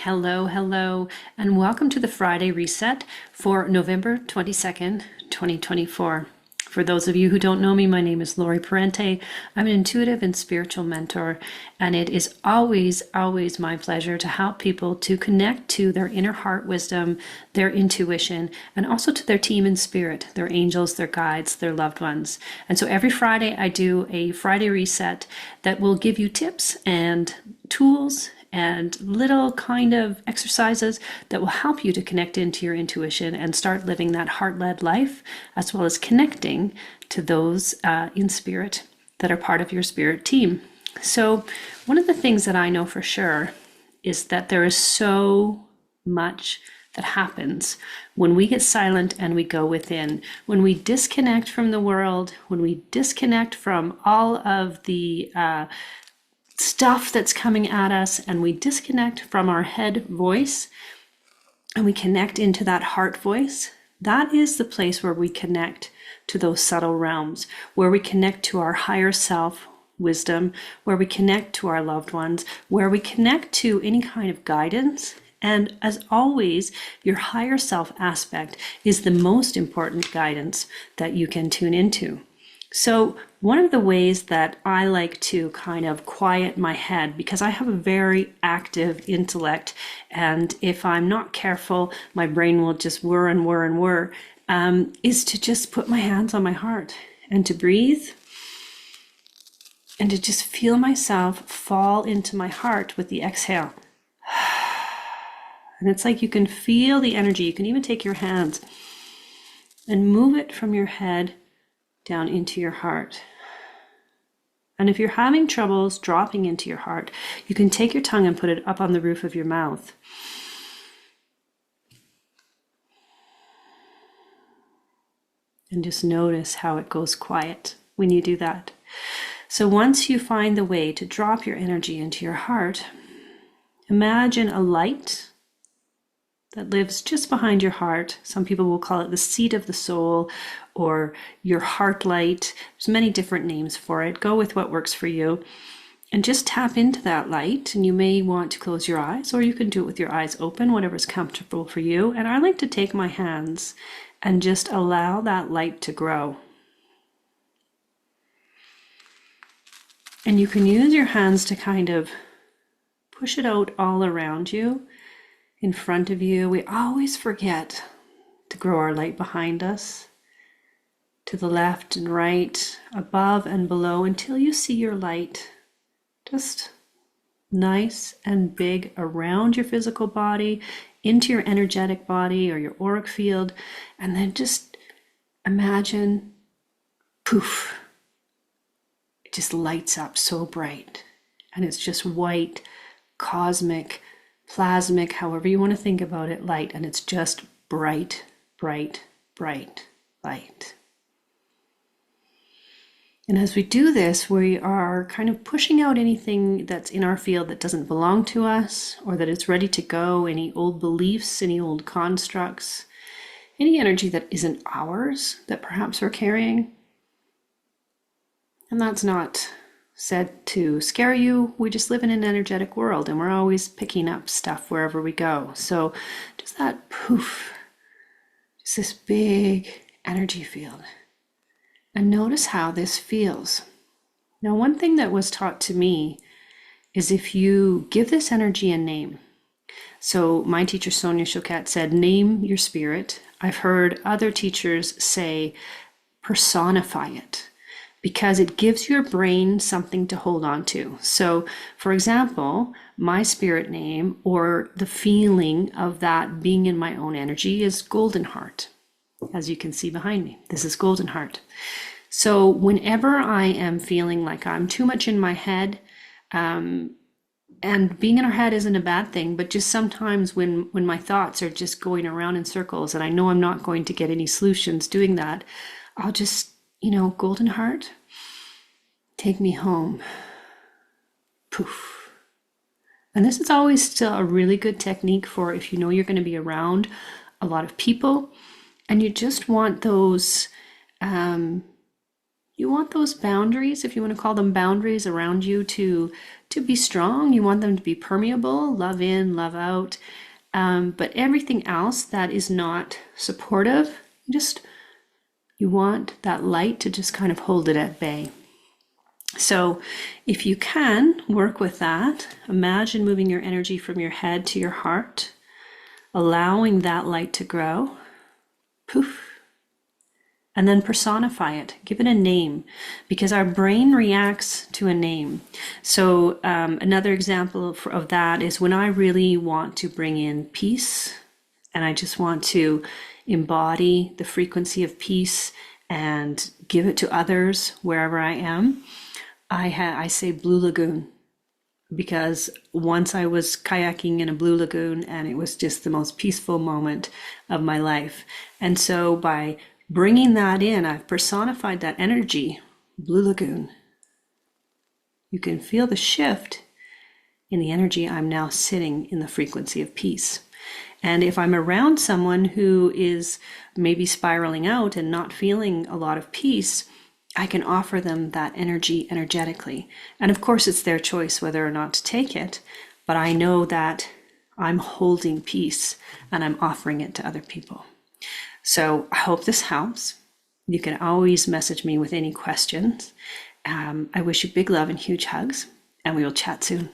Hello, and welcome to the Friday Reset for November 22nd, 2024. For those of you who don't know me, my name is Lori Parente. I'm an intuitive and spiritual mentor, and it is always my pleasure to help people to connect to their inner heart wisdom, their intuition, and also to their team in spirit, their angels, their guides, their loved ones. And so every Friday I do a Friday Reset that will give you tips and tools and little kind of exercises that will help you to connect into your intuition and start living that heart-led life, as well as connecting to those in spirit that are part of your spirit team. So one of the things that I know for sure is that there is so much that happens when we get silent and we go within, when we disconnect from the world, when we disconnect from all of the stuff that's coming at us, and we disconnect from our head voice and we connect into that heart voice. That is the place where we connect to those subtle realms, where we connect to our higher self wisdom, where we connect to our loved ones, where we connect to any kind of guidance. And as always, your higher self aspect is the most important guidance that you can tune into. So one of the ways that I like to kind of quiet my head, because I have a very active intellect, and if I'm not careful, my brain will just whir and whir and whir, is to just put my hands on my heart and to breathe and to just feel myself fall into my heart with the exhale. And it's like you can feel the energy. You can even take your hands and move it from your head down into your heart. And if you're having troubles dropping into your heart, you can take your tongue and put it up on the roof of your mouth. And just notice how it goes quiet when you do that. So once you find the way to drop your energy into your heart, imagine a light that lives just behind your heart. Some people will call it the seat of the soul or your heart light. There's many different names for it. Go with what works for you and just tap into that light. And you may want to close your eyes, or you can do it with your eyes open, whatever's comfortable for you. And I like to take my hands and just allow that light to grow. And you can use your hands to kind of push it out all around you, in front of you. We always forget to grow our light behind us, to the left and right, above and below, until you see your light just nice and big around your physical body, into your energetic body or your auric field. And then just imagine, poof, it just lights up so bright. And it's just white, cosmic, plasmic, however you want to think about it, light. And it's just bright light. And as we do this, we are kind of pushing out anything that's in our field that doesn't belong to us, or that it's ready to go, any old beliefs, any old constructs, any energy that isn't ours that perhaps we're carrying. And that's not said to scare you. We just live in an energetic world, and we're always picking up stuff wherever we go. So just that poof, just this big energy field. And notice how this feels. Now, one thing that was taught to me is if you give this energy a name. So my teacher, Sonia Choquette, said, name your spirit. I've heard other teachers say, personify it, because it gives your brain something to hold on to. So, for example, my spirit name, or the feeling of that being in my own energy, is Golden Heart. As you can see behind me, this is Golden Heart. So whenever I am feeling like I'm too much in my head, and being in our head isn't a bad thing, but just sometimes when my thoughts are just going around in circles and I know I'm not going to get any solutions doing that, I'll just, Golden Heart, take me home. Poof. And this is always still a really good technique for if you know you're going to be around a lot of people and you just want those, boundaries, if you want to call them boundaries around you, to to be strong. You want them to be permeable, love in, love out. But everything else that is not supportive, you want that light to just kind of hold it at bay. So if you can work with that, imagine moving your energy from your head to your heart, allowing that light to grow. Poof. And then personify it, give it a name, because our brain reacts to a name. So another example of that is when I really want to bring in peace, and I just want to embody the frequency of peace and give it to others wherever I am, I say Blue Lagoon, because once I was kayaking in a blue lagoon and it was just the most peaceful moment of my life. And so by bringing that in, I've personified that energy, Blue Lagoon. You can feel the shift in the energy. I'm now sitting in the frequency of peace. And if I'm around someone who is maybe spiraling out and not feeling a lot of peace, I can offer them that energy energetically. And of course, it's their choice whether or not to take it, but I know that I'm holding peace and I'm offering it to other people. So I hope this helps. You can always message me with any questions. I wish you big love and huge hugs, and we will chat soon.